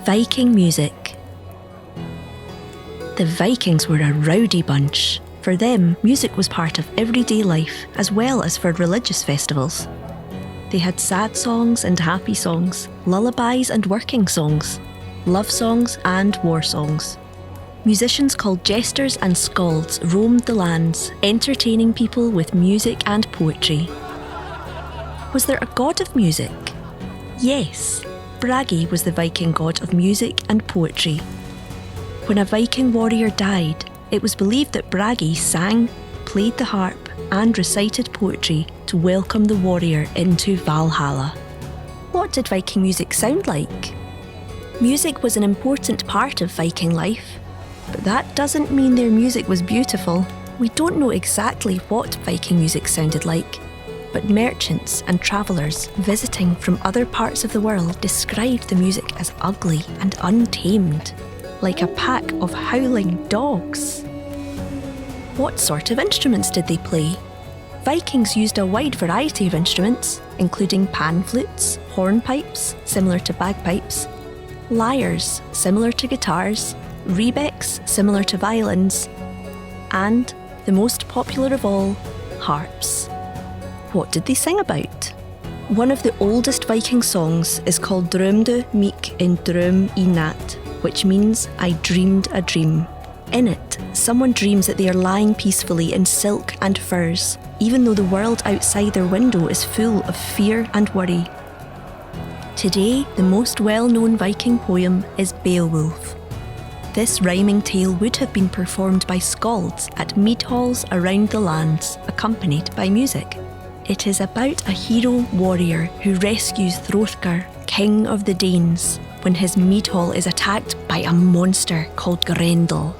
Viking music. The Vikings were a rowdy bunch. For them, music was part of everyday life as well as for religious festivals. They had sad songs and happy songs, lullabies and working songs, love songs and war songs. Musicians called jesters and skalds roamed the lands, entertaining people with music and poetry. Was there a god of music? Yes, Bragi was the Viking god of music and poetry. When a Viking warrior died, it was believed that Bragi sang, played the harp, and recited poetry to welcome the warrior into Valhalla. What did Viking music sound like? Music was an important part of Viking life, but that doesn't mean their music was beautiful. We don't know exactly what Viking music sounded like, but merchants and travellers visiting from other parts of the world described the music as ugly and untamed, like a pack of howling dogs. What sort of instruments did they play? Vikings used a wide variety of instruments, including pan flutes, hornpipes, similar to bagpipes, lyres, similar to guitars, rebecks, similar to violins, and, the most popular of all, harps. What did they sing about? One of the oldest Viking songs is called Drømde mig en drøm I nat, which means I dreamed a dream. In it, someone dreams that they are lying peacefully in silk and furs, even though the world outside their window is full of fear and worry. Today, the most well-known Viking poem is Beowulf. This rhyming tale would have been performed by skalds at mead halls around the lands, accompanied by music. It is about a hero warrior who rescues Hrothgar, king of the Danes, when his mead hall is attacked by a monster called Grendel.